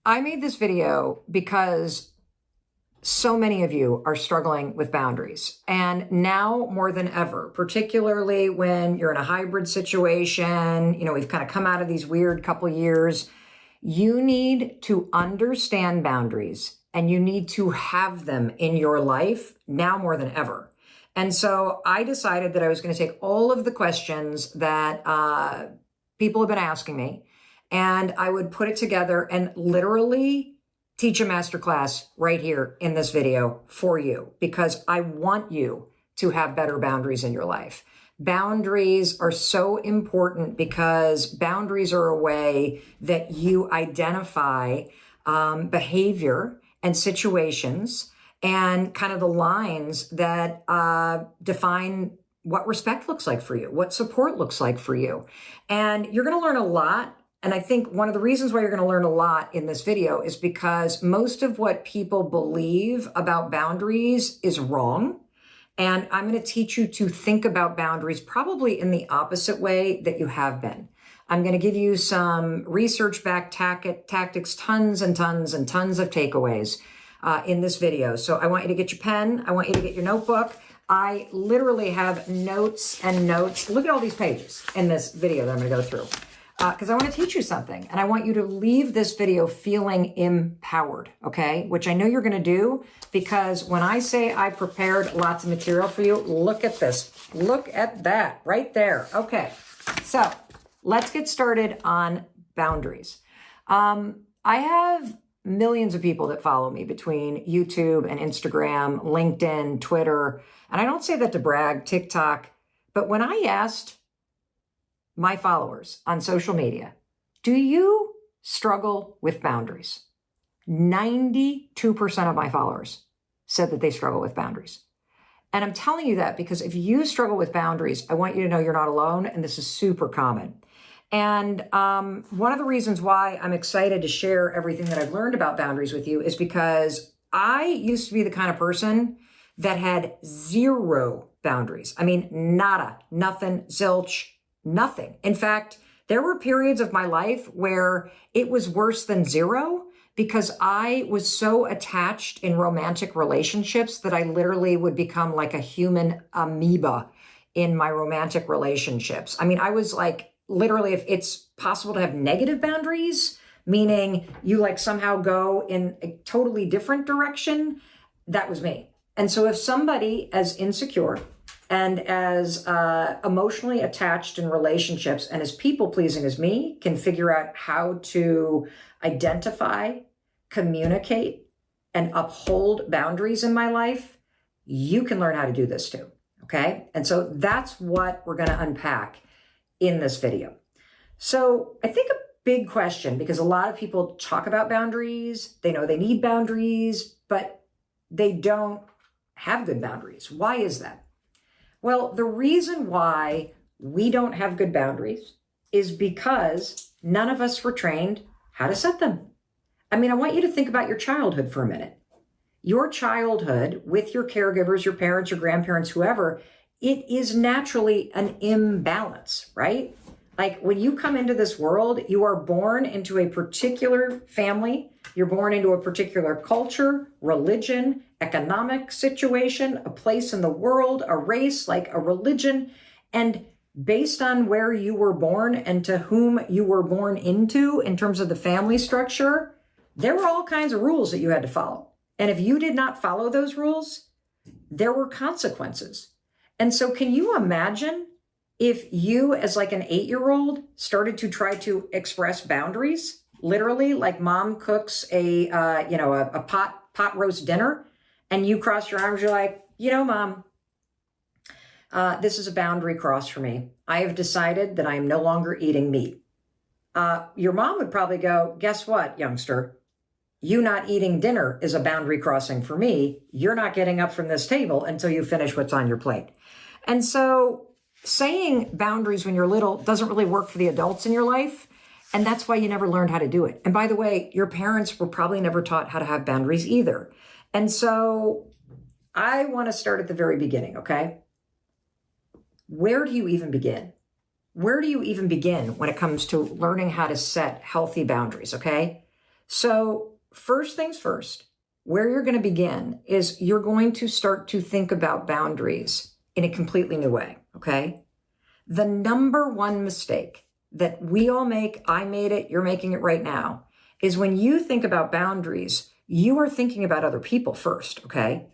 I made this video because so many of you are struggling with boundaries. And now more than ever, particularly when you're in a hybrid situation, we've kind of come out of these weird couple years, you need to understand boundaries and you need to have them in your life now more than ever. And so I decided that I was going to take all of the questions that people have been asking me, and I would put it together and literally teach a masterclass right here in this video for you, because I want you to have better boundaries in your life. Boundaries are so important because boundaries are a way that you identify behavior and situations and kind of the lines that define what respect looks like for you, what support looks like for you. And you're going to learn a lot. And I think one of the reasons why you're going to learn a lot in this video is because most of what people believe about boundaries is wrong. And I'm going to teach you to think about boundaries probably in the opposite way that you have been. I'm going to give you some research-backed tactics, tons and tons and tons of takeaways in this video. So I want you to get your pen. I want you to get your notebook. I literally have notes and notes. Look at all these pages in this video that I'm going to go through. Because I want to teach you something, and I want you to leave this video feeling empowered, okay? Which I know you're going to do, because when I say I prepared lots of material for you, look at this. Look at that right there. Okay, so let's get started on boundaries. I have millions of people that follow me between YouTube and Instagram, LinkedIn, Twitter, and I don't say that to brag, TikTok, but when I asked my followers on social media, do you struggle with boundaries? 92% of my followers said that they struggle with boundaries. And I'm telling you that because if you struggle with boundaries, I want you to know you're not alone, and this is super common. And one of the reasons why I'm excited to share everything that I've learned about boundaries with you is because I used to be the kind of person that had zero boundaries. I mean, nada, nothing, zilch, nothing. In fact, there were periods of my life where it was worse than zero because I was so attached in romantic relationships that I literally would become like a human amoeba in my romantic relationships. I mean, I was like, literally, if it's possible to have negative boundaries, meaning you like somehow go in a totally different direction, that was me. And so if somebody as insecure and as emotionally attached in relationships and as people-pleasing as me can figure out how to identify, communicate, and uphold boundaries in my life, you can learn how to do this too, okay? And so that's what we're gonna unpack in this video. So I think a big question, because a lot of people talk about boundaries, they know they need boundaries, but they don't have good boundaries. Why is that? Well, the reason why we don't have good boundaries is because none of us were trained how to set them. I mean, I want you to think about your childhood for a minute. Your childhood with your caregivers, your parents, your grandparents, whoever, it is naturally an imbalance, right? Like when you come into this world, you are born into a particular family. You're born into a particular culture, religion, economic situation, a place in the world, a race, like a religion. And based on where you were born and to whom you were born into in terms of the family structure, there were all kinds of rules that you had to follow. And if you did not follow those rules, there were consequences. And so can you imagine if you, as like an 8-year-old, started to try to express boundaries, literally like mom cooks a pot roast dinner, and you cross your arms, you're like, mom, this is a boundary cross for me. I have decided that I am no longer eating meat. Your mom would probably go, guess what, youngster? You not eating dinner is a boundary crossing for me. You're not getting up from this table until you finish what's on your plate. And so saying boundaries when you're little doesn't really work for the adults in your life. And that's why you never learned how to do it. And by the way, your parents were probably never taught how to have boundaries either. And so I want to start at the very beginning, okay? Where do you even begin? Where do you even begin when it comes to learning how to set healthy boundaries, okay? So first things first, where you're going to begin is you're going to start to think about boundaries in a completely new way, okay? The number one mistake that we all make, I made it, you're making it right now, is when you think about boundaries, you are thinking about other people first, okay?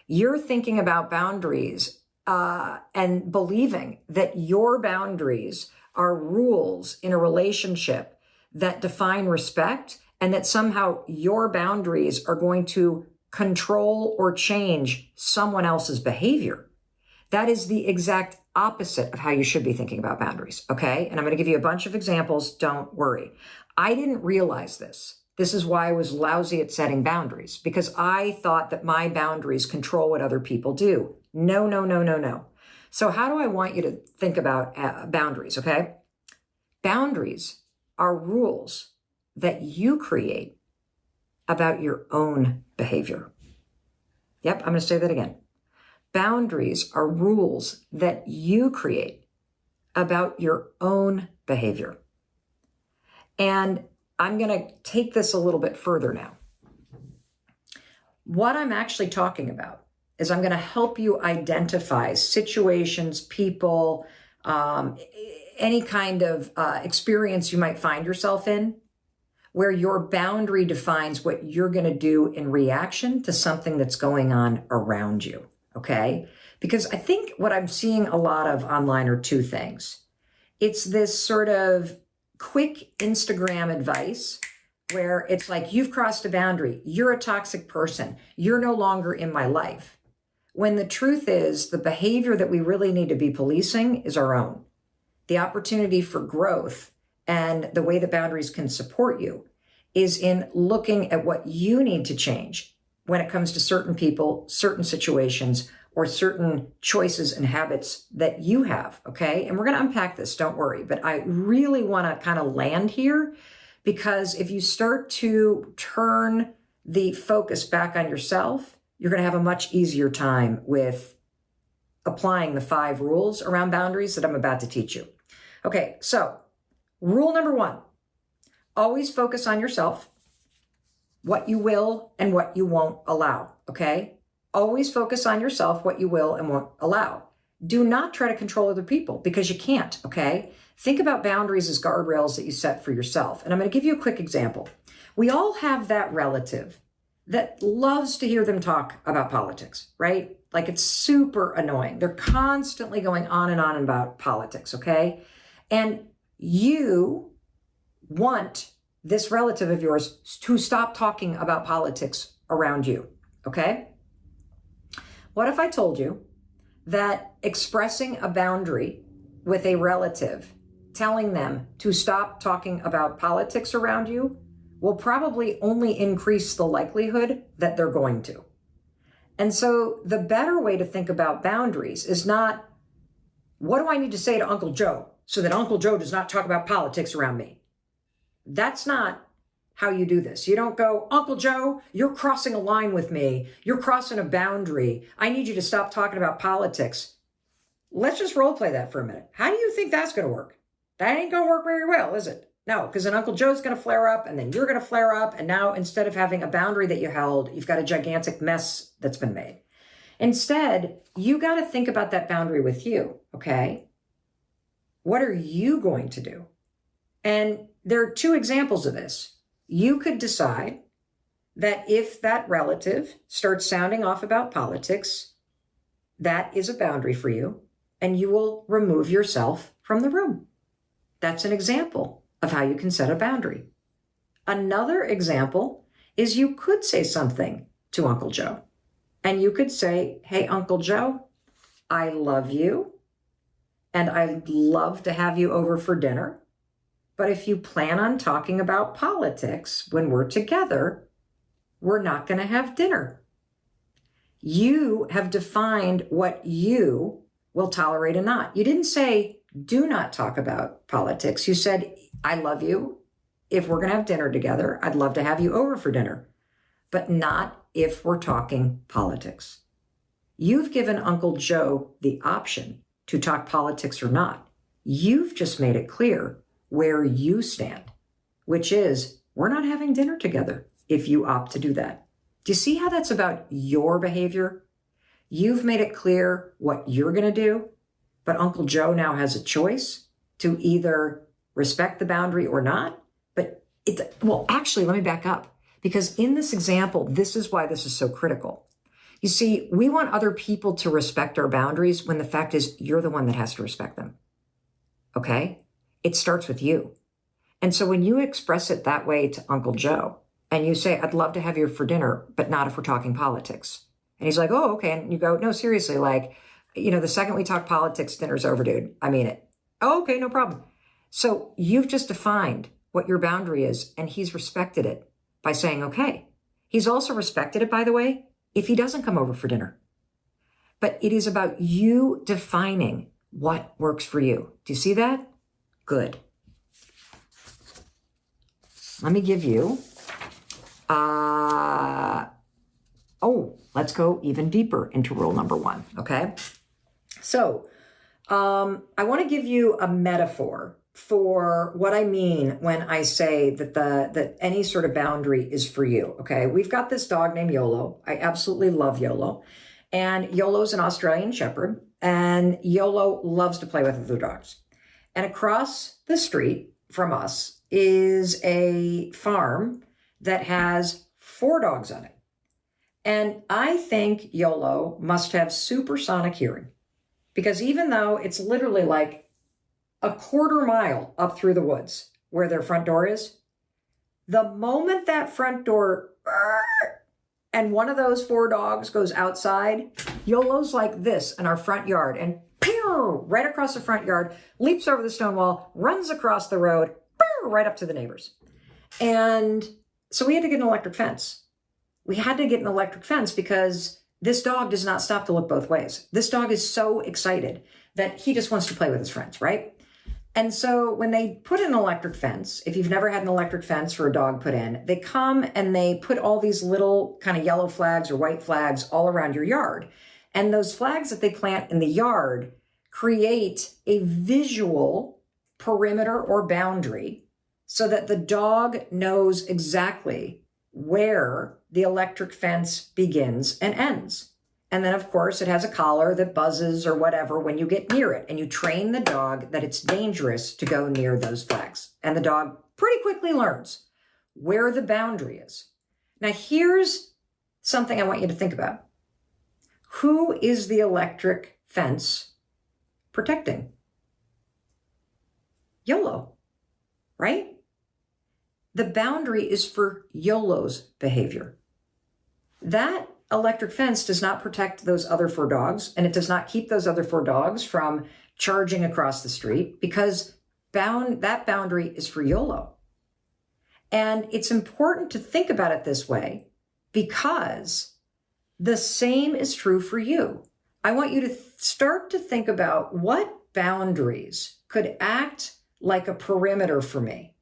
You're thinking about boundaries and believing that your boundaries are rules in a relationship that define respect, and that somehow your boundaries are going to control or change someone else's behavior. That is the exact opposite of how you should be thinking about boundaries, okay? And I'm going to give you a bunch of examples. Don't worry. I didn't realize this. This is why I was lousy at setting boundaries, because I thought that my boundaries control what other people do. No, no, no, no, no. So how do I want you to think about boundaries, okay? Boundaries are rules that you create about your own behavior. Yep, I'm going to say that again. Boundaries are rules that you create about your own behavior. And I'm going to take this a little bit further now. What I'm actually talking about is I'm going to help you identify situations, people, any kind of experience you might find yourself in, where your boundary defines what you're going to do in reaction to something that's going on around you, okay? Because I think what I'm seeing a lot of online are two things. It's this sort of quick Instagram advice where it's like, you've crossed a boundary, you're a toxic person, you're no longer in my life. When the truth is, the behavior that we really need to be policing is our own. The opportunity for growth and the way that boundaries can support you is in looking at what you need to change when it comes to certain people, certain situations, or certain choices and habits that you have, okay? And we're going to unpack this, don't worry. But I really want to kind of land here, because if you start to turn the focus back on yourself, you're going to have a much easier time with applying the 5 rules around boundaries that I'm about to teach you. Okay, so rule number 1, always focus on yourself, what you will and what you won't allow, okay? Always focus on yourself, what you will and won't allow. Do not try to control other people, because you can't, okay? Think about boundaries as guardrails that you set for yourself. And I'm going to give you a quick example. We all have that relative that loves to hear them talk about politics, right? Like, it's super annoying. They're constantly going on and on about politics, okay? And you want this relative of yours to stop talking about politics around you, okay? What if I told you that expressing a boundary with a relative, telling them to stop talking about politics around you, will probably only increase the likelihood that they're going to? And so the better way to think about boundaries is not, what do I need to say to Uncle Joe so that Uncle Joe does not talk about politics around me? That's not how you do this. You don't go, Uncle Joe, you're crossing a line with me. You're crossing a boundary. I need you to stop talking about politics. Let's just role play that for a minute. How do you think that's going to work? That ain't going to work very well, is it? No, because then Uncle Joe's going to flare up, and then you're going to flare up. And now, instead of having a boundary that you held, you've got a gigantic mess that's been made. Instead, you got to think about that boundary with you, okay? What are you going to do? And there are 2 examples of this. You could decide that if that relative starts sounding off about politics, that is a boundary for you, and you will remove yourself from the room. That's an example of how you can set a boundary. Another example is you could say something to Uncle Joe, and you could say, hey, Uncle Joe, I love you, and I'd love to have you over for dinner. But if you plan on talking about politics when we're together, we're not going to have dinner. You have defined what you will tolerate and not. You didn't say, do not talk about politics. You said, I love you. If we're going to have dinner together, I'd love to have you over for dinner, but not if we're talking politics. You've given Uncle Joe the option to talk politics or not. You've just made it clear where you stand, which is we're not having dinner together if you opt to do that. Do you see how that's about your behavior? You've made it clear what you're going to do, but Uncle Joe now has a choice to either respect the boundary or not. But well, actually, let me back up, because in this example, this is why this is so critical. You see, we want other people to respect our boundaries when the fact is you're the one that has to respect them. Okay? It starts with you. And so when you express it that way to Uncle Joe and you say, I'd love to have you for dinner, but not if we're talking politics. And he's like, oh, okay. And you go, no, seriously, like, the second we talk politics, dinner's over, dude. I mean it. Oh, okay, no problem. So you've just defined what your boundary is, and he's respected it by saying, okay. He's also respected it, by the way, if he doesn't come over for dinner. But it is about you defining what works for you. Do you see that? Good. Let me give you, let's go even deeper into rule number 1, okay? So I want to give you a metaphor for what I mean when I say that any sort of boundary is for you, okay? We've got this dog named YOLO. I absolutely love YOLO. And YOLO's an Australian Shepherd, and YOLO loves to play with other dogs. And across the street from us is a farm that has 4 dogs on it. And I think YOLO must have supersonic hearing, because even though it's literally like a quarter mile up through the woods where their front door is, the moment that front door and one of those 4 dogs goes outside, YOLO's like this in our front yard and pew, right across the front yard, leaps over the stone wall, runs across the road, pew, right up to the neighbors. And so we had to get an electric fence. We had to get an electric fence because this dog does not stop to look both ways. This dog is so excited that he just wants to play with his friends, right? And so when they put in an electric fence, if you've never had an electric fence for a dog put in, they come and they put all these little kind of yellow flags or white flags all around your yard. And those flags that they plant in the yard create a visual perimeter or boundary so that the dog knows exactly where the electric fence begins and ends. And then, of course, it has a collar that buzzes or whatever when you get near it. And you train the dog that it's dangerous to go near those flags. And the dog pretty quickly learns where the boundary is. Now, here's something I want you to think about. Who is the electric fence protecting? YOLO, right? The boundary is for YOLO's behavior. That electric fence does not protect those other 4 dogs, and it does not keep those other 4 dogs from charging across the street, because that boundary is for YOLO. And it's important to think about it this way because the same is true for you. I want you to start to think about what boundaries could act like a perimeter for me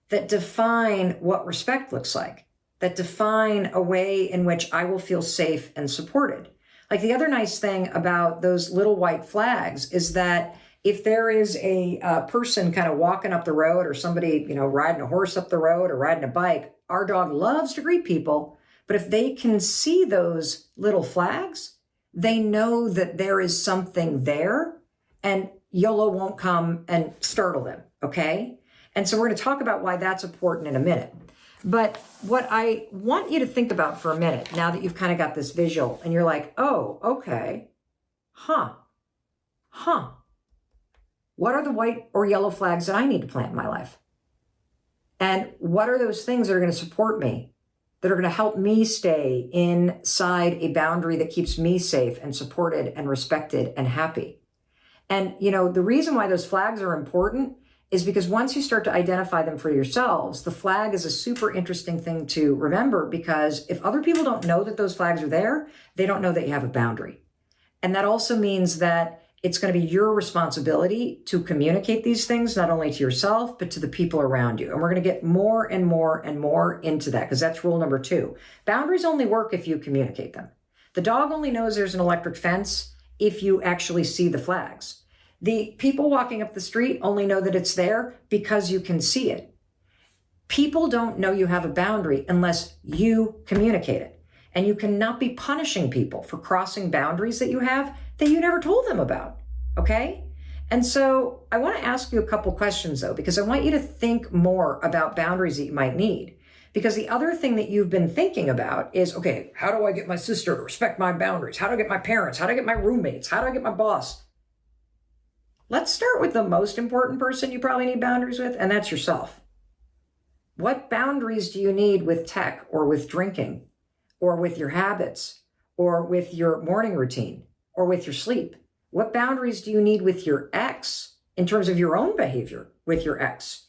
that define what respect looks like, that define a way in which I will feel safe and supported. Like the other nice thing about those little white flags is that if there is a person kind of walking up the road or somebody, riding a horse up the road or riding a bike, our dog loves to greet people. But if they can see those little flags, they know that there is something there and YOLO won't come and startle them, okay? And so we're going to talk about why that's important in a minute. But what I want you to think about for a minute, now that you've kind of got this visual and you're like, oh, okay, what are the white or yellow flags that I need to plant in my life? And what are those things that are going to support me, that are going to help me stay inside a boundary that keeps me safe and supported and respected and happy? And, the reason why those flags are important is because once you start to identify them for yourselves, the flag is a super interesting thing to remember, because if other people don't know that those flags are there, they don't know that you have a boundary. And that also means that it's going to be your responsibility to communicate these things, not only to yourself, but to the people around you. And we're going to get more and more and more into that, because that's rule number 2. Boundaries only work if you communicate them. The dog only knows there's an electric fence if you actually see the flags. The people walking up the street only know that it's there because you can see it. People don't know you have a boundary unless you communicate it. And you cannot be punishing people for crossing boundaries that you have that you never told them about, okay? And so I want to ask you a couple questions though, because I want you to think more about boundaries that you might need. Because the other thing that you've been thinking about is, okay, how do I get my sister to respect my boundaries? How do I get my parents? How do I get my roommates? How do I get my boss? Let's start with the most important person you probably need boundaries with, and that's yourself. What boundaries do you need with tech or with drinking or with your habits or with your morning routine or with your sleep? What boundaries do you need with your ex in terms of your own behavior with your ex?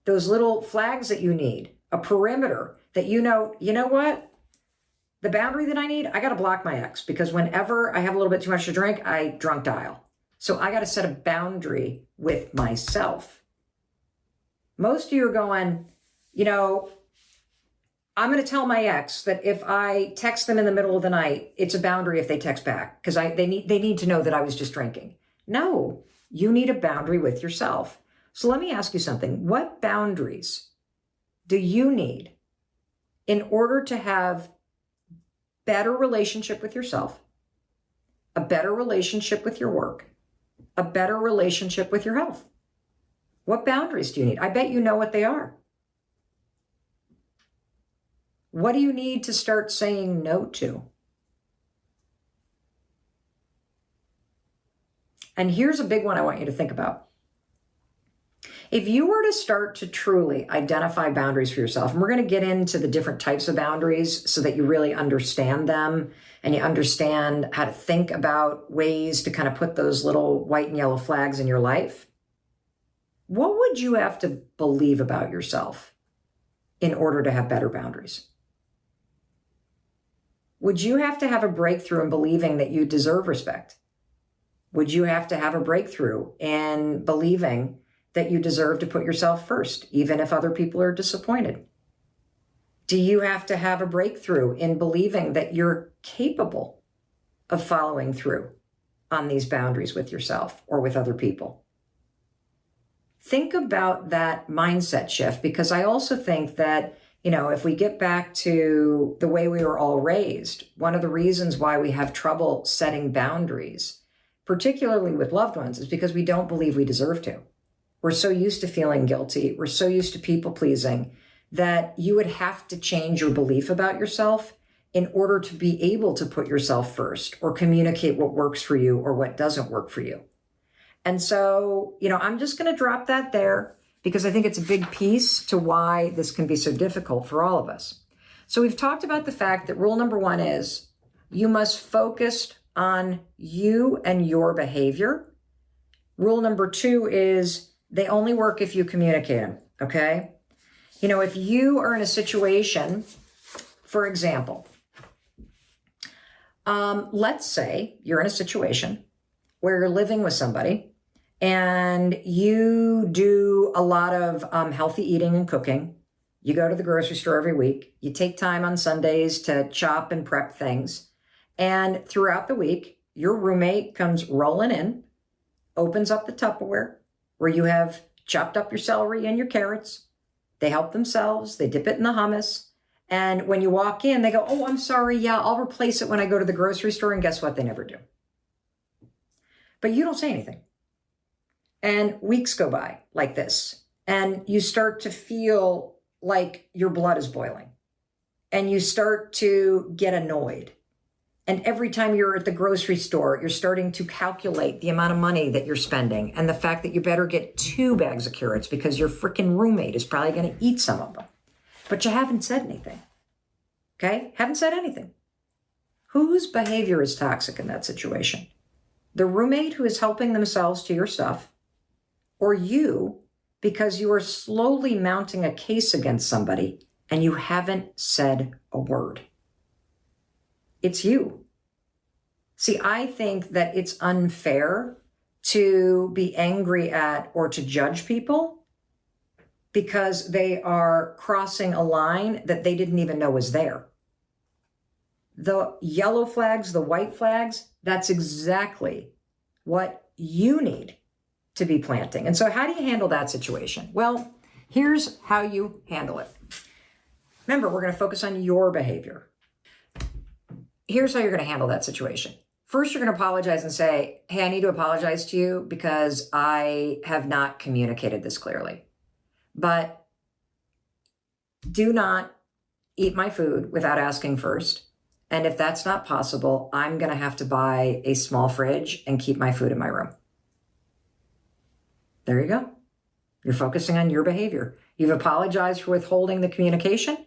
Those little flags that you need, a perimeter that you know what? The boundary that I need, I got to block my ex because whenever I have a little bit too much to drink, I drunk dial. So I got to set a boundary with myself. Most of you are going, I'm going to tell my ex that if I text them in the middle of the night, it's a boundary if they text back because they need to know that I was just drinking. No, you need a boundary with yourself. So let me ask you something. What boundaries do you need in order to have better relationship with yourself, a better relationship with your work, a better relationship with your health? What boundaries do you need? I bet you know what they are. What do you need to start saying no to? And here's a big one I want you to think about. If you were to start to truly identify boundaries for yourself, and we're going to get into the different types of boundaries so that you really understand them and you understand how to think about ways to kind of put those little white and yellow flags in your life, what would you have to believe about yourself in order to have better boundaries? Would you have to have a breakthrough in believing that you deserve respect? Would you have to have a breakthrough in believing that you deserve to put yourself first, even if other people are disappointed? Do you have to have a breakthrough in believing that you're capable of following through on these boundaries with yourself or with other people? Think about that mindset shift, because I also think that if we get back to the way we were all raised, one of the reasons why we have trouble setting boundaries, particularly with loved ones, is because we don't believe we deserve to. We're so used to feeling guilty. We're so used to people pleasing that you would have to change your belief about yourself in order to be able to put yourself first or communicate what works for you or what doesn't work for you. And so, I'm just going to drop that there, because I think it's a big piece to why this can be so difficult for all of us. So we've talked about the fact that rule number 1 is you must focus on you and your behavior. Rule number 2 is they only work if you communicate them, okay? If you are in a situation, for example, let's say you're in a situation where you're living with somebody and you do a lot of healthy eating and cooking. You go to the grocery store every week. You take time on Sundays to chop and prep things. And throughout the week, your roommate comes rolling in, opens up the Tupperware where you have chopped up your celery and your carrots. They help themselves. They dip it in the hummus. And when you walk in, they go, "Oh, I'm sorry. Yeah, I'll replace it when I go to the grocery store." And guess what? They never do. But you don't say anything. And weeks go by like this. And you start to feel like your blood is boiling. And you start to get annoyed. And every time you're at the grocery store, you're starting to calculate the amount of money that you're spending and the fact that you better get 2 bags of carrots because your freaking roommate is probably going to eat some of them. But you haven't said anything. Okay? Haven't said anything. Whose behavior is toxic in that situation? The roommate who is helping themselves to your stuff, or you because you are slowly mounting a case against somebody and you haven't said a word? It's you. See, I think that it's unfair to be angry at or to judge people because they are crossing a line that they didn't even know was there. The yellow flags, the white flags, that's exactly what you need to be planting. And so how do you handle that situation? Well, Here's how you handle it. Remember, we're going to focus on your behavior. Here's how you're going to handle that situation. First, you're going to apologize and say, hey, I need to apologize to you because I have not communicated this clearly. But do not eat my food without asking first. And if that's not possible, I'm going to have to buy a small fridge and keep my food in my room. There you go. You're focusing on your behavior. You've apologized for withholding the communication.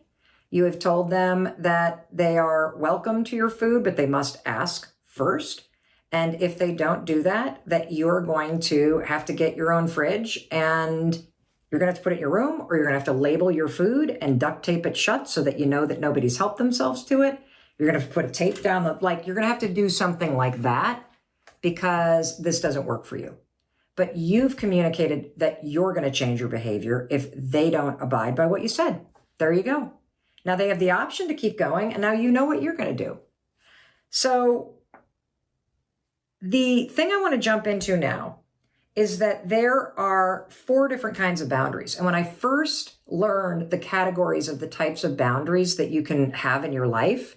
You have told them that they are welcome to your food, but they must ask first. And if they don't do that, that you're going to have to get your own fridge and you're going to have to put it in your room, or you're going to have to label your food and duct tape it shut so that you know that nobody's helped themselves to it. You're going to have to put a tape down, you're going to have to do something like that because this doesn't work for you. But you've communicated that you're going to change your behavior if they don't abide by what you said. There you go. Now they have the option to keep going, and now you know what you're going to do. So the thing I want to jump into now is that there are 4 different kinds of boundaries. And when I first learned the categories of the types of boundaries that you can have in your life,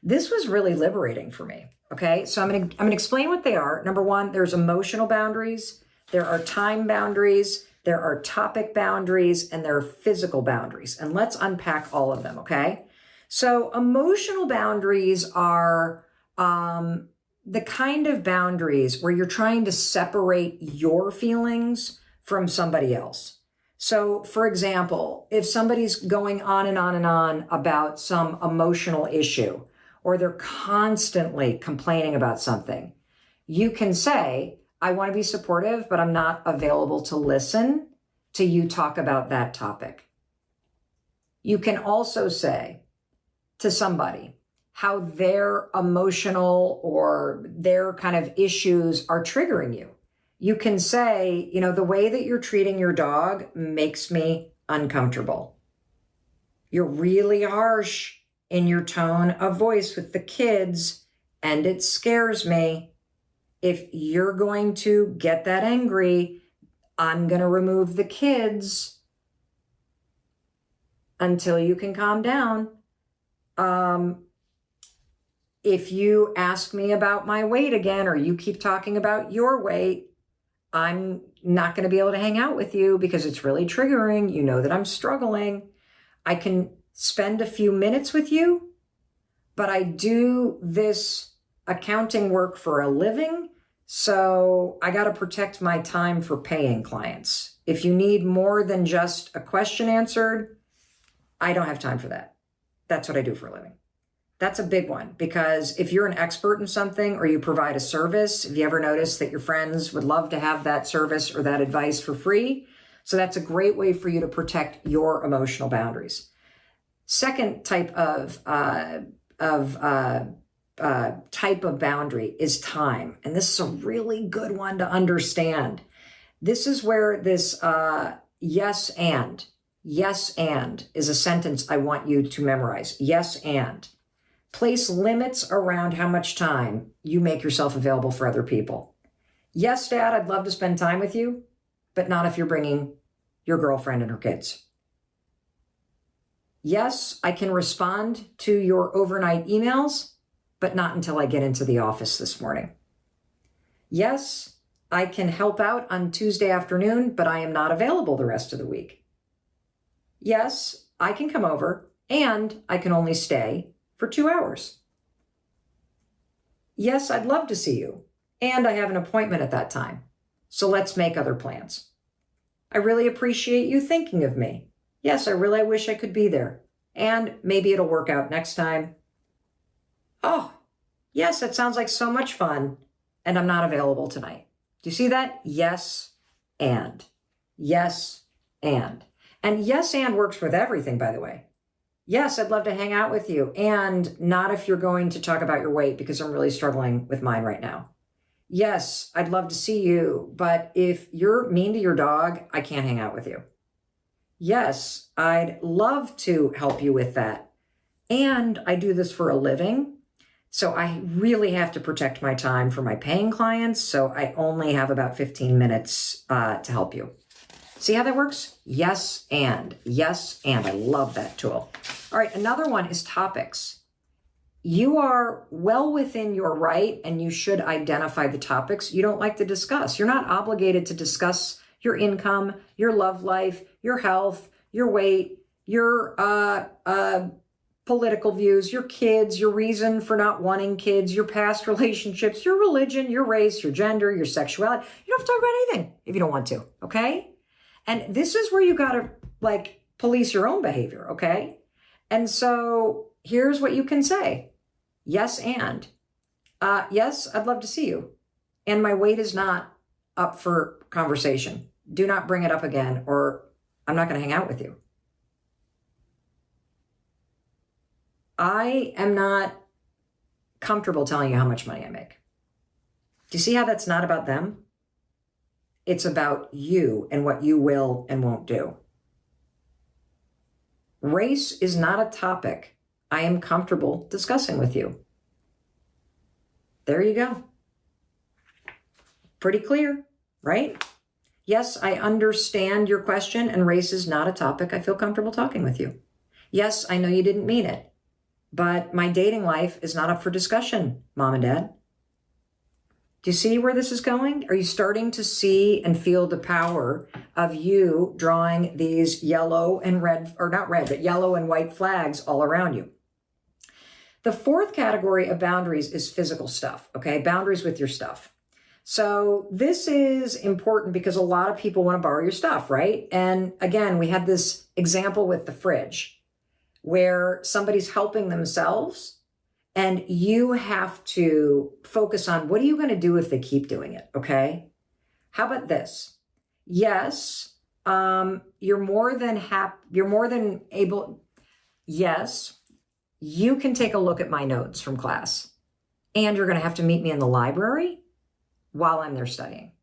this was really liberating for me. Okay, so I'm going to explain what they are. Number 1, there's emotional boundaries. There are time boundaries. There are topic boundaries, and there are physical boundaries. And let's unpack all of them, okay? So emotional boundaries are the kind of boundaries where you're trying to separate your feelings from somebody else. So, for example, if somebody's going on and on and on about some emotional issue, or they're constantly complaining about something, you can say, I want to be supportive, but I'm not available to listen to you talk about that topic. You can also say to somebody how their emotional or their kind of issues are triggering you. You can say, the way that you're treating your dog makes me uncomfortable. You're really harsh in your tone of voice with the kids, and it scares me. If you're going to get that angry, I'm going to remove the kids until you can calm down. If you ask me about my weight again, or you keep talking about your weight, I'm not going to be able to hang out with you because it's really triggering. You know that I'm struggling. I can spend a few minutes with you, but I do this accounting work for a living. So I got to protect my time for paying clients. If you need more than just a question answered, I don't have time for that. That's what I do for a living. That's a big one, because if you're an expert in something or you provide a service, have you ever noticed that your friends would love to have that service or that advice for free? So that's a great way for you to protect your emotional boundaries. Second type of boundary is time. And this is a really good one to understand. This is where this yes and is a sentence I want you to memorize. Yes and. Place limits around how much time you make yourself available for other people. Yes, Dad, I'd love to spend time with you, but not if you're bringing your girlfriend and her kids. Yes, I can respond to your overnight emails, but not until I get into the office this morning. Yes, I can help out on Tuesday afternoon, but I am not available the rest of the week. Yes, I can come over, and I can only stay for 2 hours. Yes, I'd love to see you, and I have an appointment at that time, so let's make other plans. I really appreciate you thinking of me. Yes, I really wish I could be there, and maybe it'll work out next time. Oh, yes, that sounds like so much fun, and I'm not available tonight. Do you see that? Yes, and. Yes, and. And yes, and works with everything, by the way. Yes, I'd love to hang out with you, and not if you're going to talk about your weight, because I'm really struggling with mine right now. Yes, I'd love to see you, but if you're mean to your dog, I can't hang out with you. Yes, I'd love to help you with that. And I do this for a living, so I really have to protect my time for my paying clients, so I only have about 15 minutes to help you. See how that works? Yes, and. Yes, and. I love that tool. All right, another one is topics. You are well within your right, and you should identify the topics you don't like to discuss. You're not obligated to discuss your income, your love life, your health, your weight, your political views, your kids, your reason for not wanting kids, your past relationships, your religion, your race, your gender, your sexuality. You don't have to talk about anything if you don't want to, okay? And this is where you got to like police your own behavior, okay? And so here's what you can say. Yes, and. Yes, I'd love to see you. And my weight is not up for conversation. Do not bring it up again, or I'm not going to hang out with you. I am not comfortable telling you how much money I make. Do you see how that's not about them? It's about you and what you will and won't do. Race is not a topic I am comfortable discussing with you. There you go. Pretty clear, right? Yes, I understand your question, and race is not a topic I feel comfortable talking with you. Yes, I know you didn't mean it, but my dating life is not up for discussion, Mom and Dad. Do you see where this is going? Are you starting to see and feel the power of you drawing these yellow and red, or not red, but yellow and white flags all around you? The fourth category of boundaries is physical stuff, okay? Boundaries with your stuff. So this is important because a lot of people want to borrow your stuff, right? And again, we had this example with the fridge where somebody's helping themselves and you have to focus on what are you going to do if they keep doing it, okay? How about this? Yes, you're more than able. Yes, you can take a look at my notes from class, and you're going to have to meet me in the library while I'm there studying.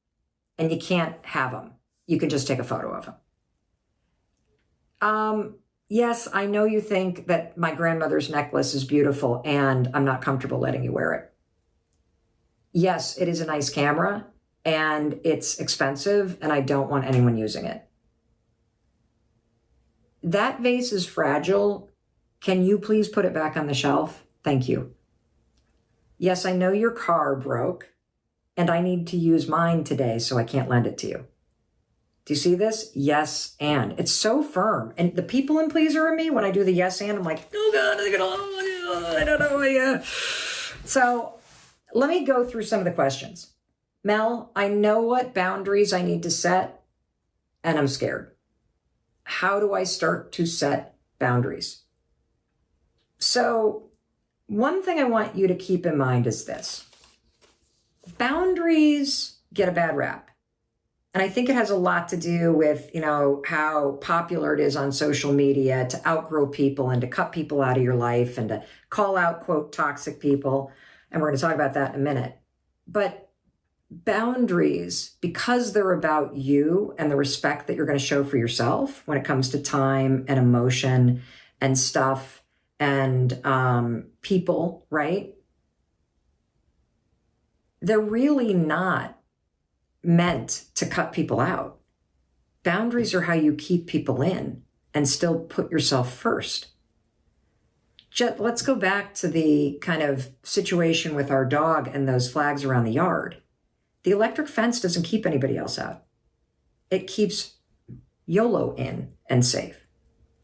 And you can't have them. You can just take a photo of them. Yes, I know you think that my grandmother's necklace is beautiful and I'm not comfortable letting you wear it. Yes, it is a nice camera and it's expensive and I don't want anyone using it. That vase is fragile. Can you please put it back on the shelf? Thank you. Yes, I know your car broke and I need to use mine today, so I can't lend it to you. Do you see this? Yes, and. It's so firm. And the people and pleaser in me, when I do the yes and, I'm like, oh God, I don't know. Yeah. So let me go through some of the questions. Mel, I know what boundaries I need to set, and I'm scared. How do I start to set boundaries? So one thing I want you to keep in mind is this. Boundaries get a bad rap. And I think it has a lot to do with, how popular it is on social media to outgrow people and to cut people out of your life and to call out, quote, toxic people. And we're going to talk about that in a minute. But boundaries, because they're about you and the respect that you're going to show for yourself when it comes to time and emotion and stuff and people, right? They're really not meant to cut people out. Boundaries are how you keep people in and still put yourself first. Let's go back to the kind of situation with our dog and those flags around the yard. The electric fence doesn't keep anybody else out. It keeps YOLO in and safe.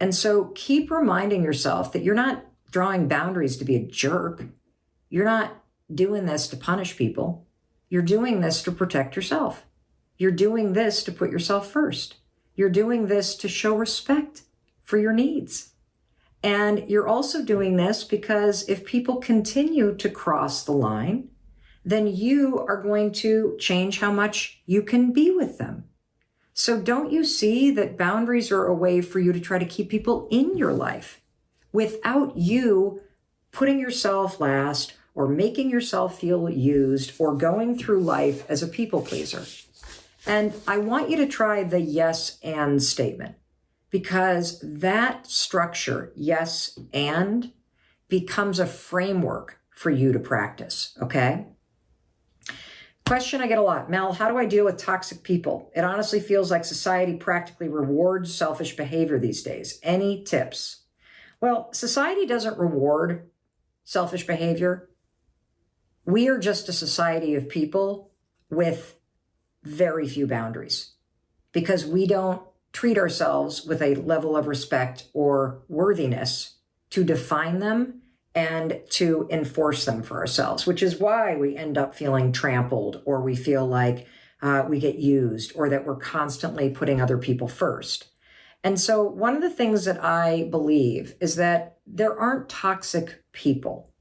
And so keep reminding yourself that you're not drawing boundaries to be a jerk. You're not doing this to punish people. You're doing this to protect yourself. You're doing this to put yourself first. You're doing this to show respect for your needs. And you're also doing this because if people continue to cross the line, then you are going to change how much you can be with them. So don't you see that boundaries are a way for you to try to keep people in your life without you putting yourself last or making yourself feel used or going through life as a people pleaser? And I want you to try the yes and statement, because that structure, yes and, becomes a framework for you to practice, okay? Question I get a lot. Mel, how do I deal with toxic people? It honestly feels like society practically rewards selfish behavior these days. Any tips? Well, society doesn't reward selfish behavior. We are just a society of people with very few boundaries because we don't treat ourselves with a level of respect or worthiness to define them and to enforce them for ourselves, which is why we end up feeling trampled, or we feel like we get used, or that we're constantly putting other people first. And so one of the things that I believe is that there aren't toxic people.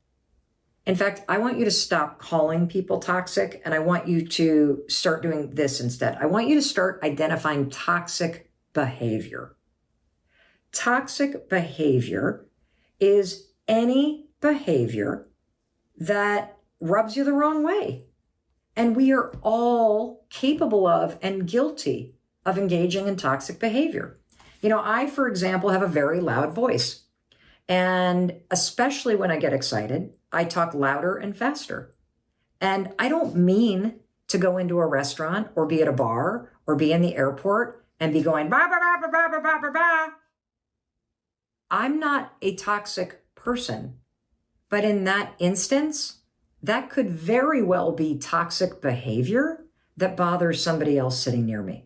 In fact, I want you to stop calling people toxic, and I want you to start doing this instead. I want you to start identifying toxic behavior. Toxic behavior is any behavior that rubs you the wrong way. And we are all capable of and guilty of engaging in toxic behavior. You know, I, for example, have a very loud voice. And especially when I get excited, I talk louder and faster. And I don't mean to go into a restaurant or be at a bar or be in the airport and be going, bah, bah, bah, bah, bah, bah, bah, bah. I'm not a toxic person. But in that instance, that could very well be toxic behavior that bothers somebody else sitting near me.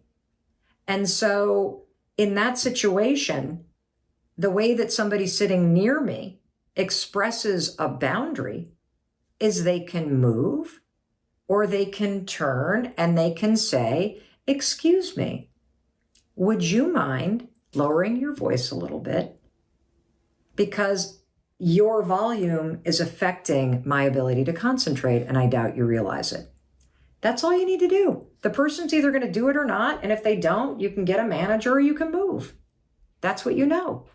And so in that situation, the way that somebody sitting near me expresses a boundary is they can move or they can turn and they can say, excuse me, would you mind lowering your voice a little bit? Because your volume is affecting my ability to concentrate, and I doubt you realize it. That's all you need to do. The person's either going to do it or not, and if they don't, you can get a manager or you can move. That's what you know.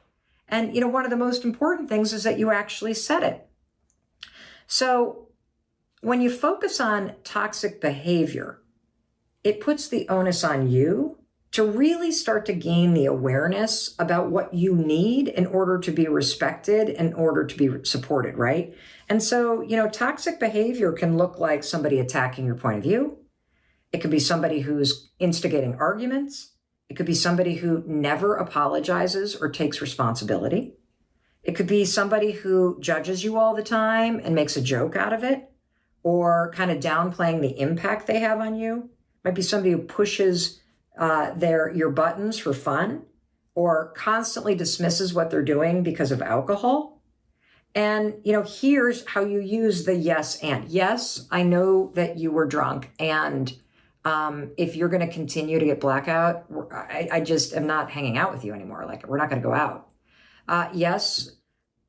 And, you know, one of the most important things is that you actually said it. So when you focus on toxic behavior, it puts the onus on you to really start to gain the awareness about what you need in order to be respected, in order to be supported, right? And so, you know, toxic behavior can look like somebody attacking your point of view. It could be somebody who's instigating arguments. It could be somebody who never apologizes or takes responsibility. It could be somebody who judges you all the time and makes a joke out of it, or kind of downplaying the impact they have on you. It might be somebody who pushes your buttons for fun, or constantly dismisses what they're doing because of alcohol. And, you know, here's how you use the yes and. Yes, I know that you were drunk, and if you're going to continue to get blackout, I just am not hanging out with you anymore. Like, we're not going to go out. Yes,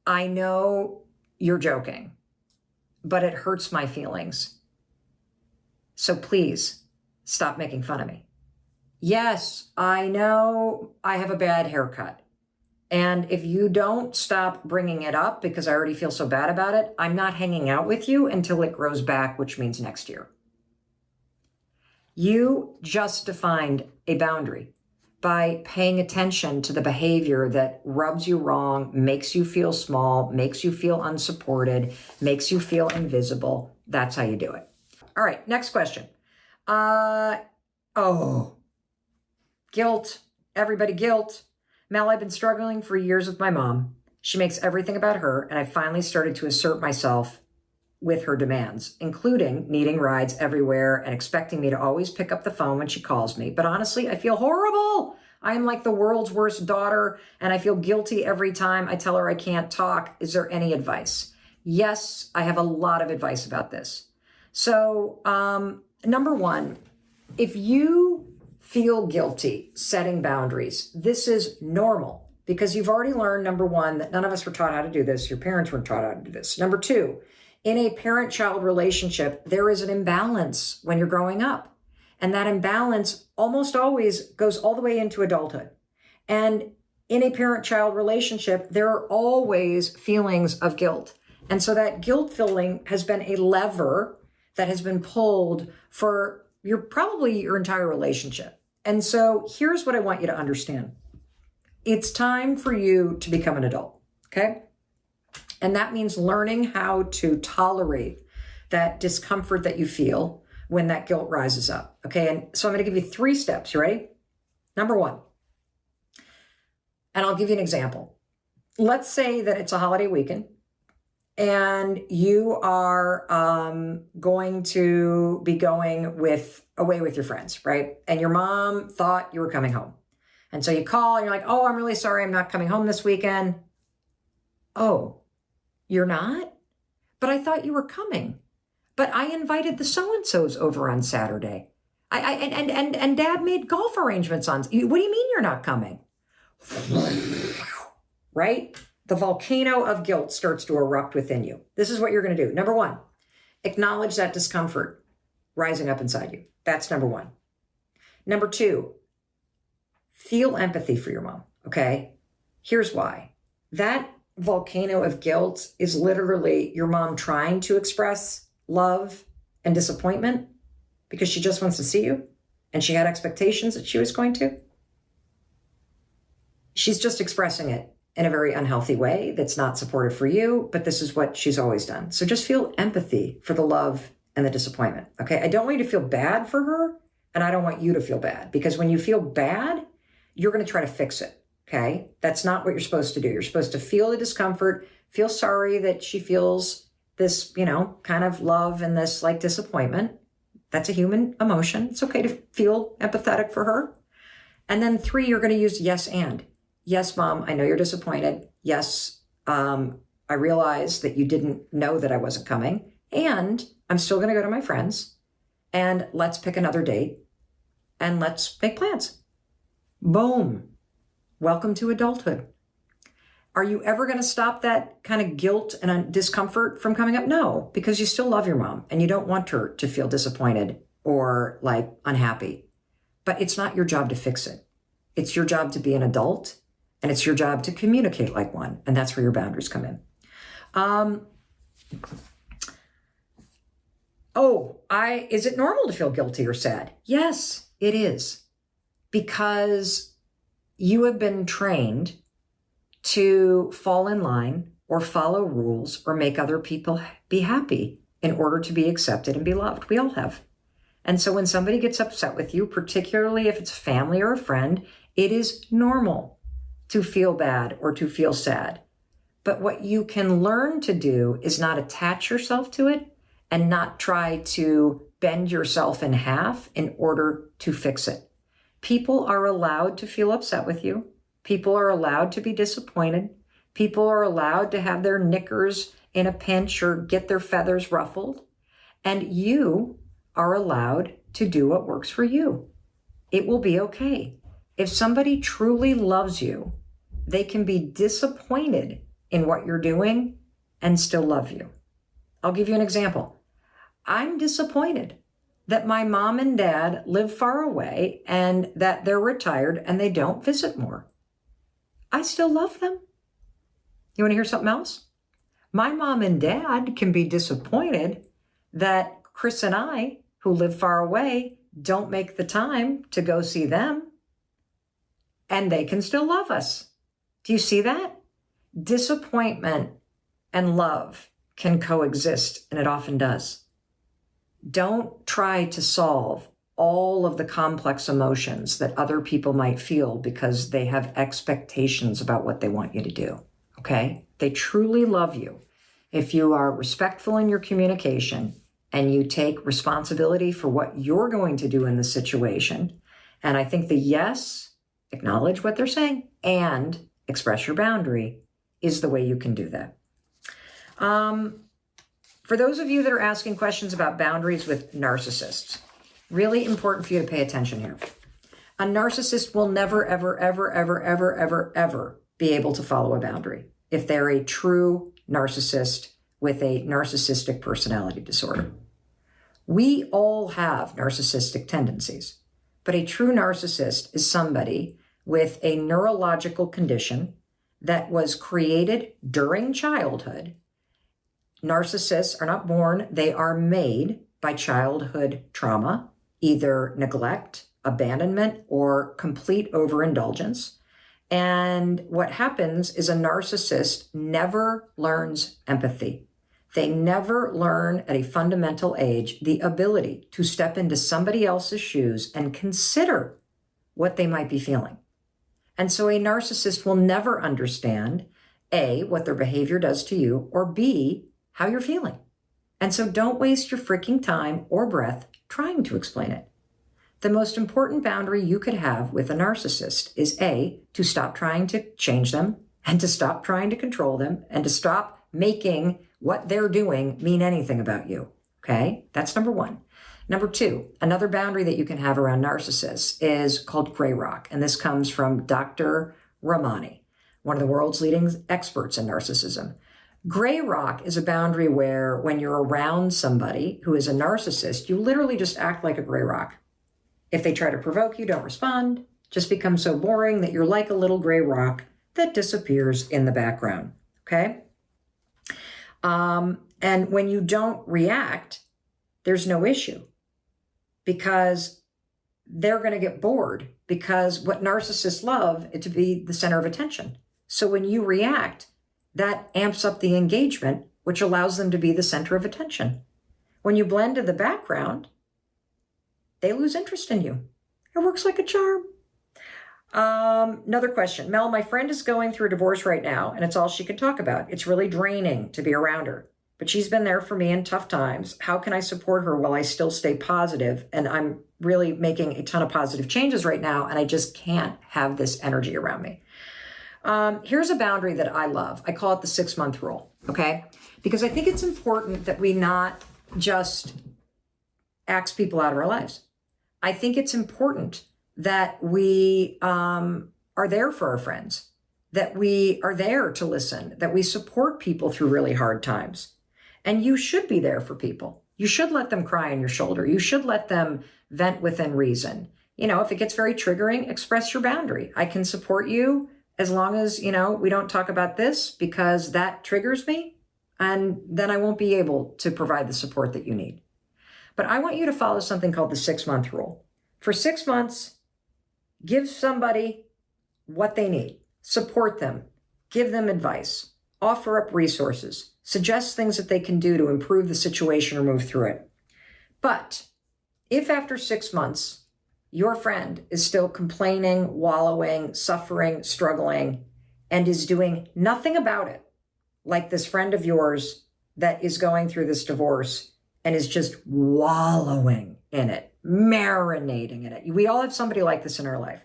I know you're joking, but it hurts my feelings. So please stop making fun of me. Yes, I know I have a bad haircut. And if you don't stop bringing it up because I already feel so bad about it, I'm not hanging out with you until it grows back, which means next year. You just defined a boundary by paying attention to the behavior that rubs you wrong, makes you feel small, makes you feel unsupported, makes you feel invisible. That's how you do it. All right, next question. Guilt. Everybody guilt. Mel, I've been struggling for years with my mom. She makes everything about her, and I finally started to assert myself with her demands, including needing rides everywhere and expecting me to always pick up the phone when she calls me. But honestly, I feel horrible. I am like the world's worst daughter, and I feel guilty every time I tell her I can't talk. Is there any advice? Yes, I have a lot of advice about this. So, number one, if you feel guilty setting boundaries, this is normal because you've already learned, number one, that none of us were taught how to do this. Your parents weren't taught how to do this. Number two, in a parent-child relationship, there is an imbalance when you're growing up. And that imbalance almost always goes all the way into adulthood. And in a parent-child relationship, there are always feelings of guilt. And so that guilt feeling has been a lever that has been pulled for probably your entire relationship. And so here's what I want you to understand. It's time for you to become an adult, okay? And that means learning how to tolerate that discomfort that you feel when that guilt rises up. Okay. And so I'm going to give you 3 steps. You ready? Number 1, and I'll give you an example. Let's say that it's a holiday weekend and you are going to be going away with your friends, right? And your mom thought you were coming home. And so you call and you're like, oh, I'm really sorry, I'm not coming home this weekend. Oh, you're not? But I thought you were coming. But I invited the so-and-sos over on Saturday. And Dad made golf arrangements on. What do you mean you're not coming? Right? The volcano of guilt starts to erupt within you. This is what you're going to do. Number 1, acknowledge that discomfort rising up inside you. That's number 1. Number 2, feel empathy for your mom. Okay? Here's why. That volcano of guilt is literally your mom trying to express love and disappointment because she just wants to see you and she had expectations that she was going to. She's just expressing it in a very unhealthy way that's not supportive for you, but this is what she's always done. So just feel empathy for the love and the disappointment. Okay? I don't want you to feel bad for her, and I don't want you to feel bad, because when you feel bad, you're going to try to fix it. Okay? That's not what you're supposed to do. You're supposed to feel the discomfort, feel sorry that she feels this, kind of love and this like disappointment. That's a human emotion. It's okay to feel empathetic for her. And then 3, you're going to use yes and. Yes, Mom, I know you're disappointed. Yes, I realize that you didn't know that I wasn't coming. And I'm still going to go to my friends. And let's pick another date. And let's make plans. Boom. Welcome to adulthood. Are you ever going to stop that kind of guilt and discomfort from coming up? No, because you still love your mom and you don't want her to feel disappointed or like unhappy. But it's not your job to fix it. It's your job to be an adult, and it's your job to communicate like one. And that's where your boundaries come in. Is it normal to feel guilty or sad? Yes, it is. Because you have been trained to fall in line or follow rules or make other people be happy in order to be accepted and be loved. We all have. And so when somebody gets upset with you, particularly if it's family or a friend, it is normal to feel bad or to feel sad. But what you can learn to do is not attach yourself to it and not try to bend yourself in half in order to fix it. People are allowed to feel upset with you. People are allowed to be disappointed. People are allowed to have their knickers in a pinch or get their feathers ruffled. And you are allowed to do what works for you. It will be okay. If somebody truly loves you, they can be disappointed in what you're doing and still love you. I'll give you an example. I'm disappointed that my mom and dad live far away and that they're retired and they don't visit more. I still love them. You want to hear something else? My mom and dad can be disappointed that Chris and I, who live far away, don't make the time to go see them. And they can still love us. Do you see that? Disappointment and love can coexist, and it often does. Don't try to solve all of the complex emotions that other people might feel because they have expectations about what they want you to do, okay? They truly love you if you are respectful in your communication and you take responsibility for what you're going to do in the situation. And I think the yes, acknowledge what they're saying, and express your boundary is the way you can do that. For those of you that are asking questions about boundaries with narcissists, really important for you to pay attention here. A narcissist will never, ever, ever, ever, ever, ever, ever be able to follow a boundary if they're a true narcissist with a narcissistic personality disorder. We all have narcissistic tendencies, but a true narcissist is somebody with a neurological condition that was created during childhood. Narcissists are not born, they are made by childhood trauma, either neglect, abandonment, or complete overindulgence. And what happens is a narcissist never learns empathy. They never learn at a fundamental age the ability to step into somebody else's shoes and consider what they might be feeling. And so a narcissist will never understand, A, what their behavior does to you, or B, how you're feeling. And so don't waste your freaking time or breath trying to explain it. The most important boundary you could have with a narcissist is A, to stop trying to change them and to stop trying to control them and to stop making what they're doing mean anything about you. Okay? That's number one. Number two, another boundary that you can have around narcissists is called gray rock. And this comes from Dr. Ramani, one of the world's leading experts in narcissism. Gray rock is a boundary where when you're around somebody who is a narcissist, you literally just act like a gray rock. If they try to provoke you, don't respond. Just become so boring that you're like a little gray rock that disappears in the background. Okay? And when you don't react, there's no issue because they're going to get bored because what narcissists love is to be the center of attention. So when you react, that amps up the engagement, which allows them to be the center of attention. When you blend to the background, they lose interest in you. It works like a charm. Another question. Mel, my friend is going through a divorce right now, and it's all she can talk about. It's really draining to be around her, but she's been there for me in tough times. How can I support her while I still stay positive? And I'm really making a ton of positive changes right now, and I just can't have this energy around me. Here's a boundary that I love. I call it the 6-month rule, okay? Because I think it's important that we not just axe people out of our lives. I think it's important that we are there for our friends, that we are there to listen, that we support people through really hard times. And you should be there for people. You should let them cry on your shoulder. You should let them vent within reason. You know, if it gets very triggering, express your boundary. I can support you as long as, we don't talk about this because that triggers me, and then I won't be able to provide the support that you need. But I want you to follow something called the 6-month rule. For 6 months, give somebody what they need, support them, give them advice, offer up resources, suggest things that they can do to improve the situation or move through it. But if after 6 months, your friend is still complaining, wallowing, suffering, struggling, and is doing nothing about it, like this friend of yours that is going through this divorce and is just wallowing in it, marinating in it. We all have somebody like this in our life.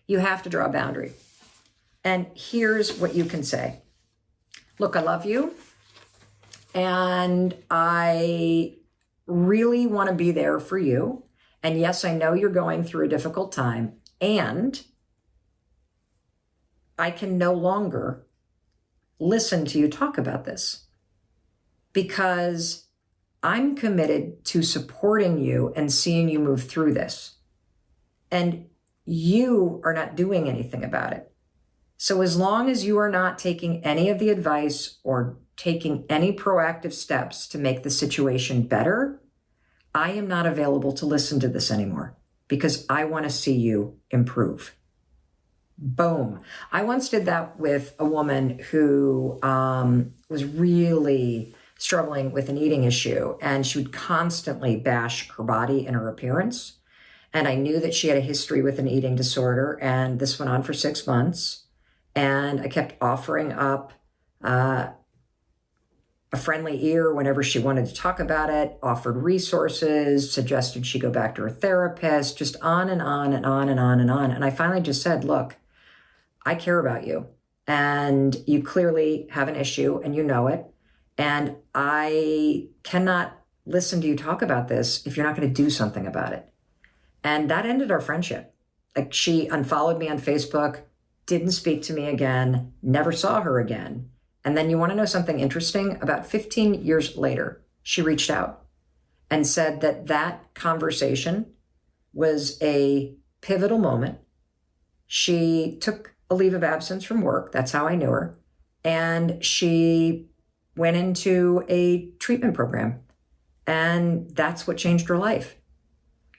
You have to draw a boundary. And here's what you can say. Look, I love you, and I really want to be there for you. And yes, I know you're going through a difficult time, and I can no longer listen to you talk about this because I'm committed to supporting you and seeing you move through this. And you are not doing anything about it. So as long as you are not taking any of the advice or taking any proactive steps to make the situation better, I am not available to listen to this anymore because I want to see you improve. Boom. I once did that with a woman who was really struggling with an eating issue, and she would constantly bash her body and her appearance. And I knew that she had a history with an eating disorder, and this went on for 6 months. And I kept offering up a friendly ear whenever she wanted to talk about it, offered resources, suggested she go back to her therapist, just on and on and on and on and on. And I finally just said, look, I care about you, and you clearly have an issue and you know it. And I cannot listen to you talk about this if you're not going to do something about it. And that ended our friendship. Like, she unfollowed me on Facebook, didn't speak to me again, never saw her again. And then you want to know something interesting? About 15 years later, she reached out and said that that conversation was a pivotal moment. She took a leave of absence from work. That's how I knew her. And she went into a treatment program. And that's what changed her life.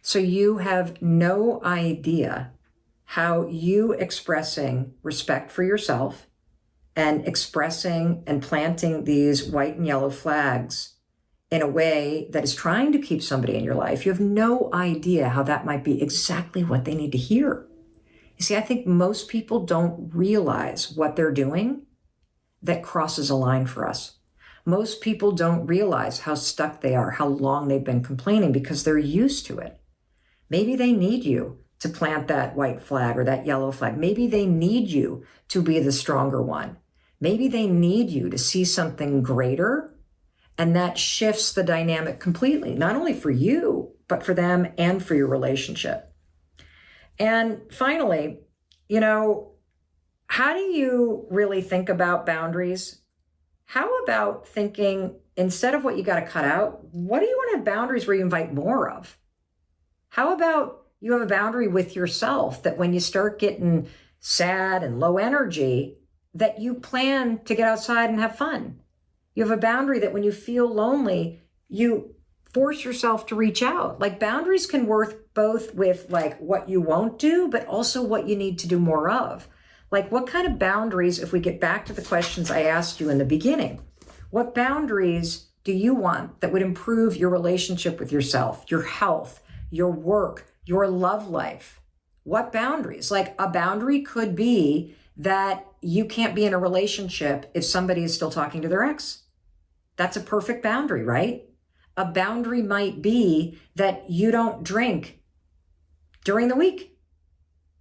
So you have no idea how you expressing respect for yourself and expressing and planting these white and yellow flags in a way that is trying to keep somebody in your life, you have no idea how that might be exactly what they need to hear. You see, I think most people don't realize what they're doing that crosses a line for us. Most people don't realize how stuck they are, how long they've been complaining because they're used to it. Maybe they need you to plant that white flag or that yellow flag. Maybe they need you to be the stronger one. Maybe they need you to see something greater, and that shifts the dynamic completely, not only for you, but for them and for your relationship. And finally, how do you really think about boundaries? How about thinking, instead of what you got to cut out, what do you want to have boundaries where you invite more of? How about you have a boundary with yourself that when you start getting sad and low energy, that you plan to get outside and have fun? You have a boundary that when you feel lonely, you force yourself to reach out. Like, boundaries can work both with like what you won't do, but also what you need to do more of. Like, what kind of boundaries, if we get back to the questions I asked you in the beginning, what boundaries do you want that would improve your relationship with yourself, your health, your work, your love life? What boundaries? Like, a boundary could be that you can't be in a relationship if somebody is still talking to their ex. That's a perfect boundary, right? A boundary might be that you don't drink during the week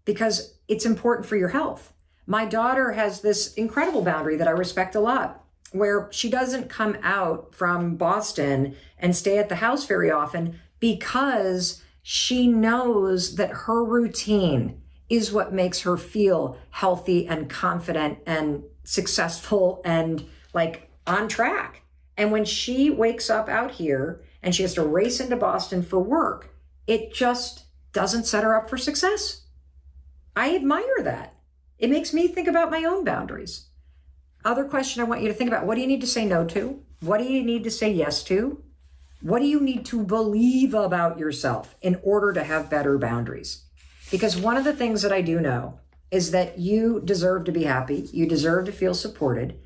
because it's important for your health. My daughter has this incredible boundary that I respect a lot, where she doesn't come out from Boston and stay at the house very often because she knows that her routine is what makes her feel healthy and confident and successful and like on track. And when she wakes up out here and she has to race into Boston for work, it just doesn't set her up for success. I admire that. It makes me think about my own boundaries. Other question I want you to think about: what do you need to say no to? What do you need to say yes to? What do you need to believe about yourself in order to have better boundaries? Because one of the things that I do know is that you deserve to be happy. You deserve to feel supported.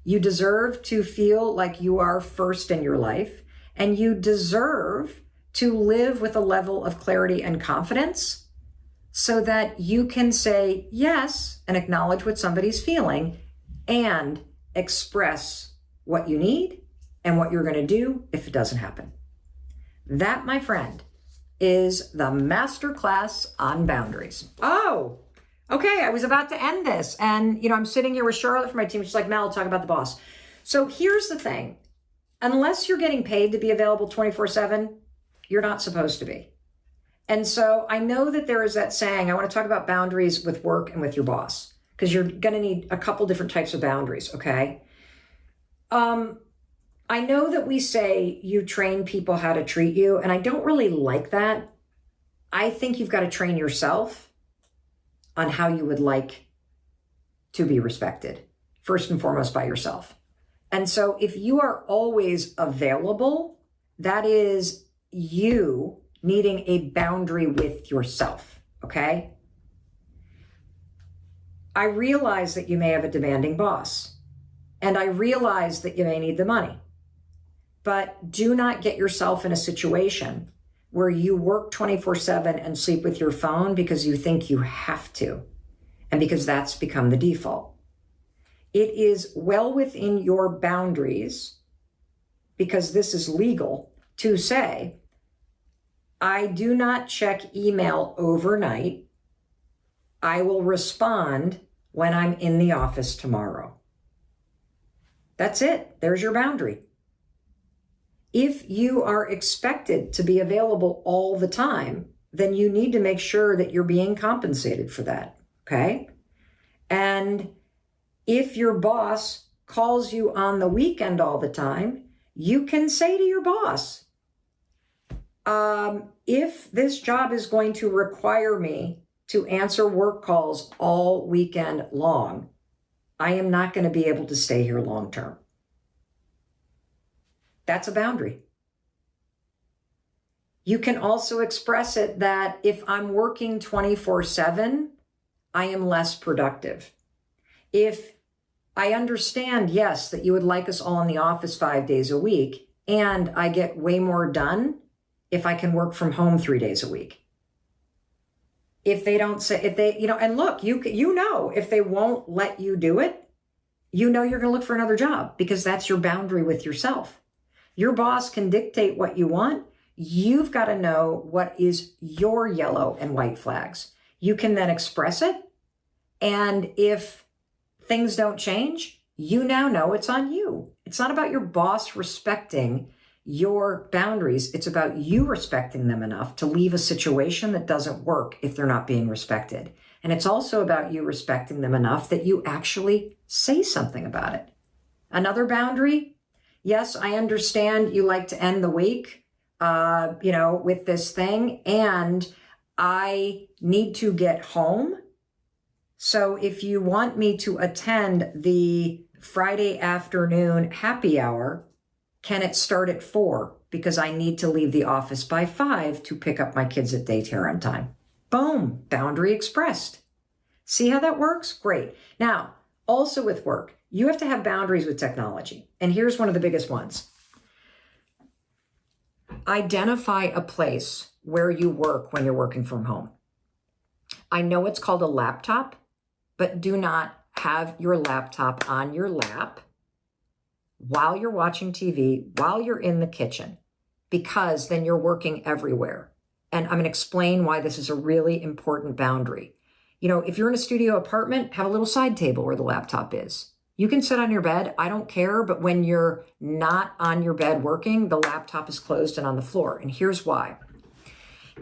You deserve to feel like you are first in your life. And you deserve to live with a level of clarity and confidence so that you can say yes and acknowledge what somebody's feeling and express what you need and what you're going to do if it doesn't happen. That, my friend, is the masterclass on boundaries. Oh, okay. I was about to end this. And, I'm sitting here with Charlotte from my team. She's like, Mel, talk about the boss. So here's the thing. Unless you're getting paid to be available 24/7, you're not supposed to be. And so I know that there is that saying, I want to talk about boundaries with work and with your boss, because you're going to need a couple different types of boundaries. Okay. I know that we say you train people how to treat you, and I don't really like that. I think you've got to train yourself on how you would like to be respected, first and foremost by yourself. And so if you are always available, that is you needing a boundary with yourself, okay? I realize that you may have a demanding boss, and I realize that you may need the money. But do not get yourself in a situation where you work 24/7 and sleep with your phone because you think you have to, and because that's become the default. It is well within your boundaries, because this is legal, to say, I do not check email overnight. I will respond when I'm in the office tomorrow. That's it. There's your boundary. If you are expected to be available all the time, then you need to make sure that you're being compensated for that, okay? And if your boss calls you on the weekend all the time, you can say to your boss, if this job is going to require me to answer work calls all weekend long, I am not going to be able to stay here long term. That's a boundary. You can also express it that if I'm working 24/7, I am less productive. If I understand, yes, that you would like us all in the office 5 days a week, and I get way more done if I can work from home 3 days a week. If they don't say, if they, and look, if they won't let you do it, you're going to look for another job because that's your boundary with yourself. Your boss can dictate what you want. You've got to know what is your yellow and white flags. You can then express it. And if things don't change, you now know it's on you. It's not about your boss respecting your boundaries. It's about you respecting them enough to leave a situation that doesn't work if they're not being respected. And it's also about you respecting them enough that you actually say something about it. Another boundary. Yes, I understand you like to end the week, with this thing, and I need to get home. So if you want me to attend the Friday afternoon happy hour, can it start at 4? Because I need to leave the office by 5 to pick up my kids at daycare on time. Boom, boundary expressed. See how that works? Great. Now, also with work, you have to have boundaries with technology. And here's one of the biggest ones. Identify a place where you work when you're working from home. I know it's called a laptop, but do not have your laptop on your lap while you're watching TV, while you're in the kitchen, because then you're working everywhere. And I'm going to explain why this is a really important boundary. If you're in a studio apartment, have a little side table where the laptop is. You can sit on your bed. I don't care. But when you're not on your bed working, the laptop is closed and on the floor. And here's why.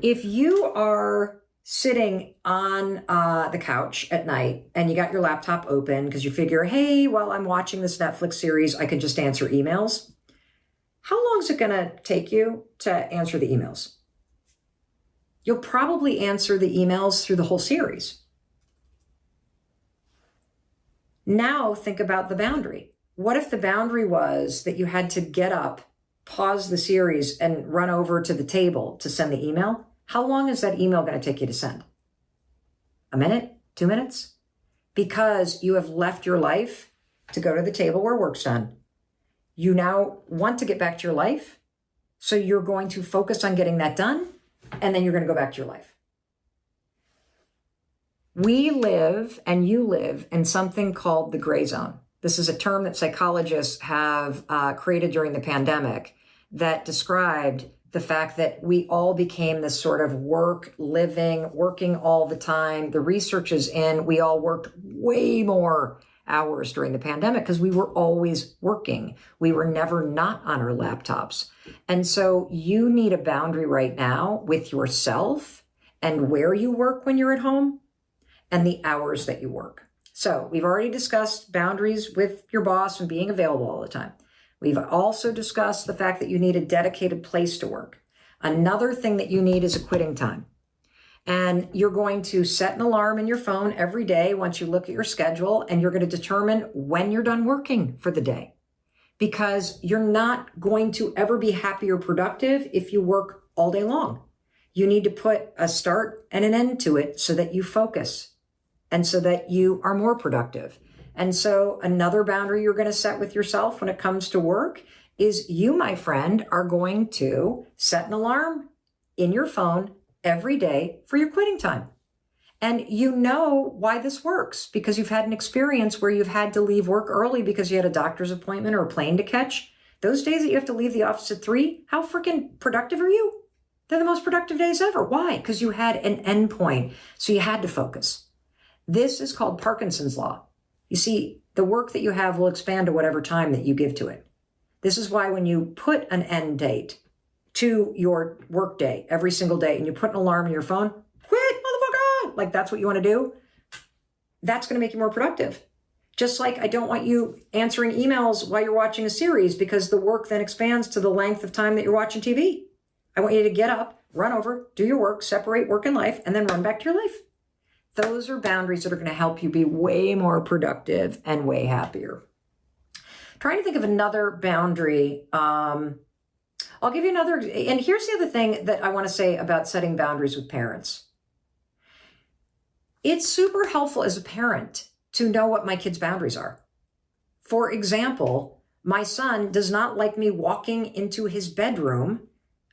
If you are sitting on the couch at night and you got your laptop open because you figure, hey, while I'm watching this Netflix series, I can just answer emails. How long is it going to take you to answer the emails? You'll probably answer the emails through the whole series. Now think about the boundary. What if the boundary was that you had to get up, pause the series, and run over to the table to send the email? How long is that email going to take you to send? A minute? 2 minutes? Because you have left your life to go to the table where work's done. You now want to get back to your life, so you're going to focus on getting that done, and then you're going to go back to your life. We live, and you live, in something called the gray zone. This is a term that psychologists have created during the pandemic that described the fact that we all became this sort of working all the time. The research is in, we all worked way more hours during the pandemic because we were always working. We were never not on our laptops. And so you need a boundary right now with yourself and where you work when you're at home and the hours that you work. So we've already discussed boundaries with your boss and being available all the time. We've also discussed the fact that you need a dedicated place to work. Another thing that you need is a quitting time. And you're going to set an alarm in your phone every day once you look at your schedule, and you're going to determine when you're done working for the day. Because you're not going to ever be happy or productive if you work all day long. You need to put a start and an end to it so that you focus and so that you are more productive. And so another boundary you're going to set with yourself when it comes to work is you, my friend, are going to set an alarm in your phone every day for your quitting time. And you know why this works because you've had an experience where you've had to leave work early because you had a doctor's appointment or a plane to catch. Those days that you have to leave the office at 3, how freaking productive are you? They're the most productive days ever. Why? Because you had an end point. So you had to focus. This is called Parkinson's law. You see, the work that you have will expand to whatever time that you give to it. This is why when you put an end date to your work day every single day and you put an alarm in your phone, quit, motherfucker, like that's what you want to do, that's going to make you more productive. Just like I don't want you answering emails while you're watching a series because the work then expands to the length of time that you're watching TV. I want you to get up, run over, do your work, separate work and life, and then run back to your life. Those are boundaries that are going to help you be way more productive and way happier. Trying to think of another boundary. I'll give you another. And here's the other thing that I want to say about setting boundaries with parents. It's super helpful as a parent to know what my kids' boundaries are. For example, my son does not like me walking into his bedroom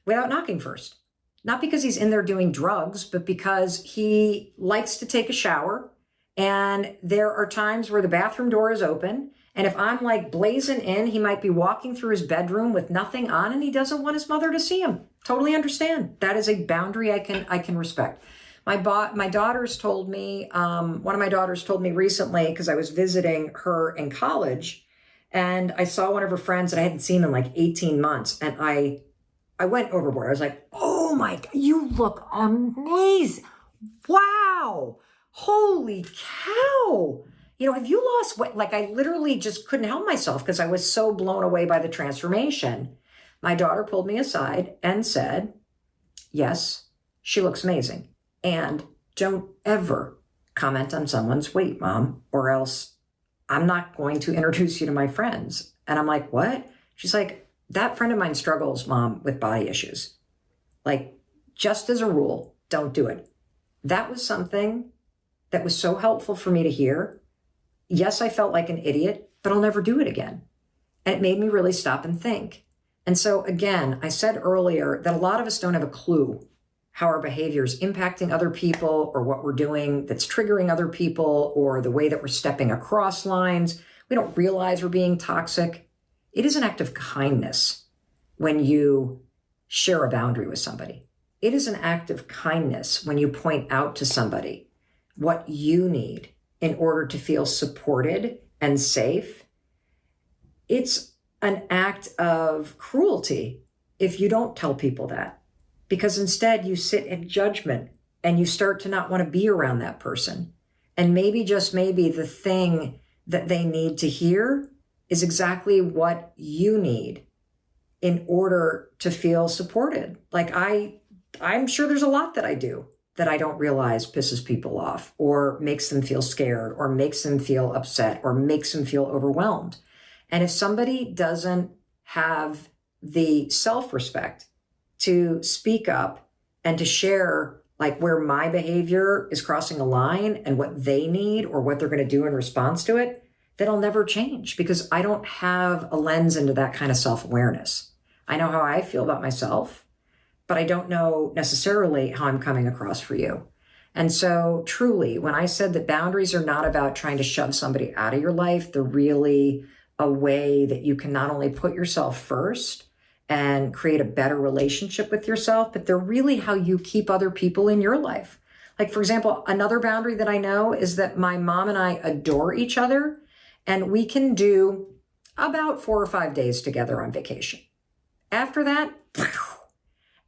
without knocking first. Not because he's in there doing drugs, but because he likes to take a shower. And there are times where the bathroom door is open. And if I'm like blazing in, he might be walking through his bedroom with nothing on and he doesn't want his mother to see him. Totally understand. That is a boundary I can respect. My daughters told me, one of my daughters told me recently, because I was visiting her in college, and I saw one of her friends that I hadn't seen in like 18 months. And I went overboard. I was like, oh my God, you look amazing. Wow. Holy cow. Have you lost weight? Like, I literally just couldn't help myself because I was so blown away by the transformation. My daughter pulled me aside and said, yes, she looks amazing. And don't ever comment on someone's weight, Mom, or else I'm not going to introduce you to my friends. And I'm like, what? She's like, that friend of mine struggles, Mom, with body issues. Like, just as a rule, don't do it. That was something that was so helpful for me to hear. Yes, I felt like an idiot, but I'll never do it again. And it made me really stop and think. And so again, I said earlier that a lot of us don't have a clue how our behavior is impacting other people or what we're doing that's triggering other people or the way that we're stepping across lines. We don't realize we're being toxic. It is an act of kindness when you share a boundary with somebody. It is an act of kindness when you point out to somebody what you need in order to feel supported and safe. It's an act of cruelty if you don't tell people that, because instead you sit in judgment and you start to not want to be around that person. And maybe, just maybe, the thing that they need to hear is exactly what you need in order to feel supported. Like I'm sure there's a lot that I do that I don't realize pisses people off or makes them feel scared or makes them feel upset or makes them feel overwhelmed. And if somebody doesn't have the self-respect to speak up and to share like where my behavior is crossing a line and what they need or what they're going to do in response to it, then I'll never change because I don't have a lens into that kind of self-awareness. I know how I feel about myself, but I don't know necessarily how I'm coming across for you. And so truly, when I said that boundaries are not about trying to shove somebody out of your life, they're really a way that you can not only put yourself first and create a better relationship with yourself, but they're really how you keep other people in your life. Like, for example, another boundary that I know is that my mom and I adore each other, and we can do about 4 or 5 days together on vacation. After that,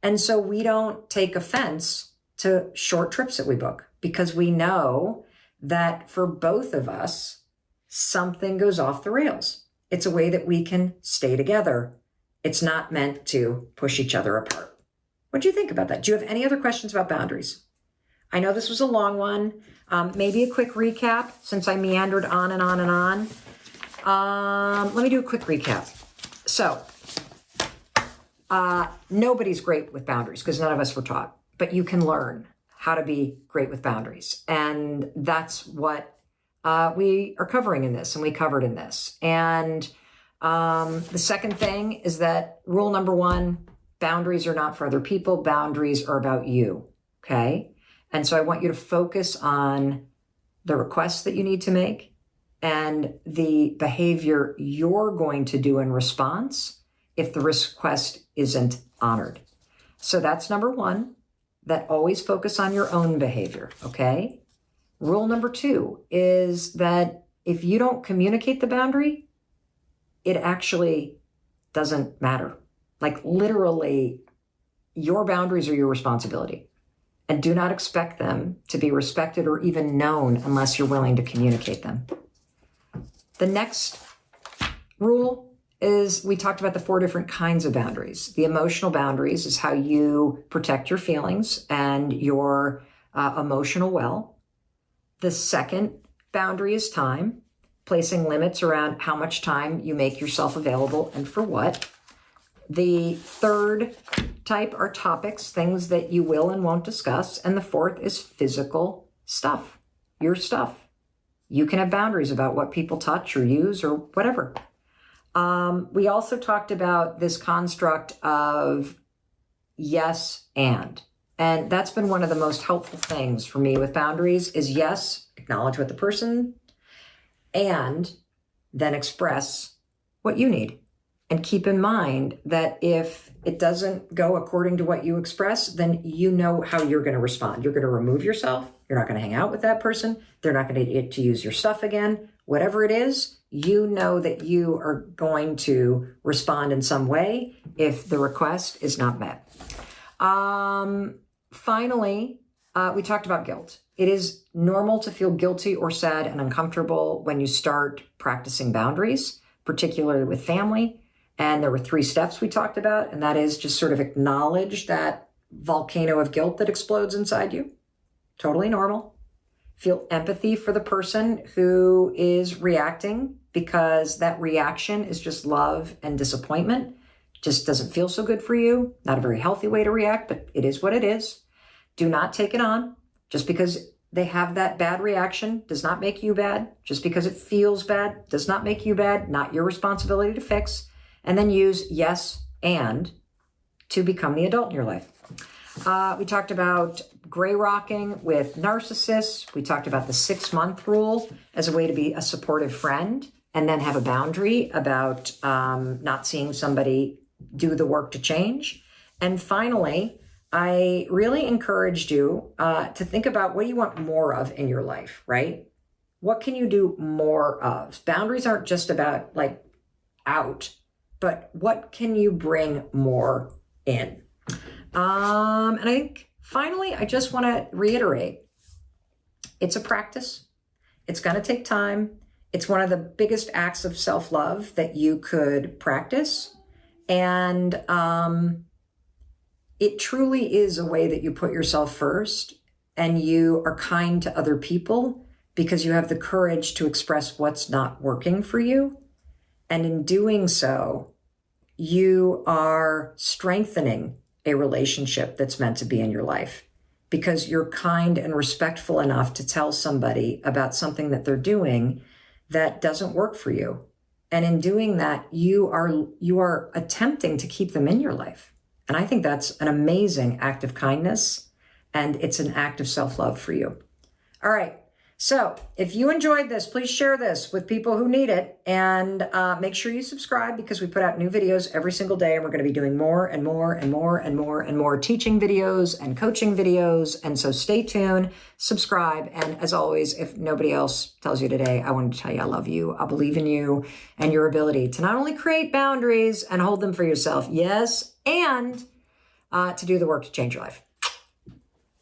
and so we don't take offense to short trips that we book because we know that for both of us, something goes off the rails. It's a way that we can stay together. It's not meant to push each other apart. What do you think about that? Do you have any other questions about boundaries? I know this was a long one. Maybe a quick recap since I meandered on and on and on. Let me do a quick recap. So, nobody's great with boundaries because none of us were taught, but you can learn how to be great with boundaries. And that's what we are covering in this and we covered in this. And the second thing is that rule number 1, boundaries are not for other people. Boundaries are about you. Okay. And so I want you to focus on the requests that you need to make and the behavior you're going to do in response if the request isn't honored. So that's number 1, that always focus on your own behavior. Okay. Rule number 2 is that if you don't communicate the boundary, it actually doesn't matter. Like literally, your boundaries are your responsibility. And do not expect them to be respected or even known unless you're willing to communicate them. The next rule is we talked about the 4 different kinds of boundaries. The emotional boundaries is how you protect your feelings and your emotional well. The second boundary is time, placing limits around how much time you make yourself available and for what. The third type are topics, things that you will and won't discuss. And the fourth is physical stuff, your stuff. You can have boundaries about what people touch or use or whatever. We also talked about this construct of yes and. And that's been one of the most helpful things for me with boundaries is yes, acknowledge what the person, and then express what you need. And keep in mind that if it doesn't go according to what you express, then you know how you're going to respond. You're going to remove yourself. You're not going to hang out with that person. They're not going to get to use your stuff again. Whatever it is, you know that you are going to respond in some way if the request is not met. Finally, we talked about guilt. It is normal to feel guilty or sad and uncomfortable when you start practicing boundaries, particularly with family. And there were 3 steps we talked about, and that is just sort of acknowledge that volcano of guilt that explodes inside you. Totally normal. Feel empathy for the person who is reacting, because that reaction is just love and disappointment. Just doesn't feel so good for you. Not a very healthy way to react, but it is what it is. Do not take it on. Just because they have that bad reaction does not make you bad. Just because it feels bad does not make you bad. Not your responsibility to fix. And then use yes and to become the adult in your life. We talked about gray rocking with narcissists. We talked about the 6-month rule as a way to be a supportive friend and then have a boundary about not seeing somebody do the work to change. And finally, I really encouraged you to think about what do you want more of in your life, right? What can you do more of? Boundaries aren't just about like out, but what can you bring more in? And I think finally, I just want to reiterate, it's a practice. It's going to take time. It's one of the biggest acts of self-love that you could practice. And it truly is a way that you put yourself first and you are kind to other people because you have the courage to express what's not working for you. And in doing so, you are strengthening a relationship that's meant to be in your life because you're kind and respectful enough to tell somebody about something that they're doing that doesn't work for you. And in doing that, you are attempting to keep them in your life. And I think that's an amazing act of kindness, and it's an act of self-love for you. All right. So if you enjoyed this, please share this with people who need it, and make sure you subscribe because we put out new videos every single day, and we're going to be doing more and more and more and more and more teaching videos and coaching videos. And so stay tuned, subscribe. And as always, if nobody else tells you today, I want to tell you I love you. I believe in you and your ability to not only create boundaries and hold them for yourself, yes, and to do the work to change your life.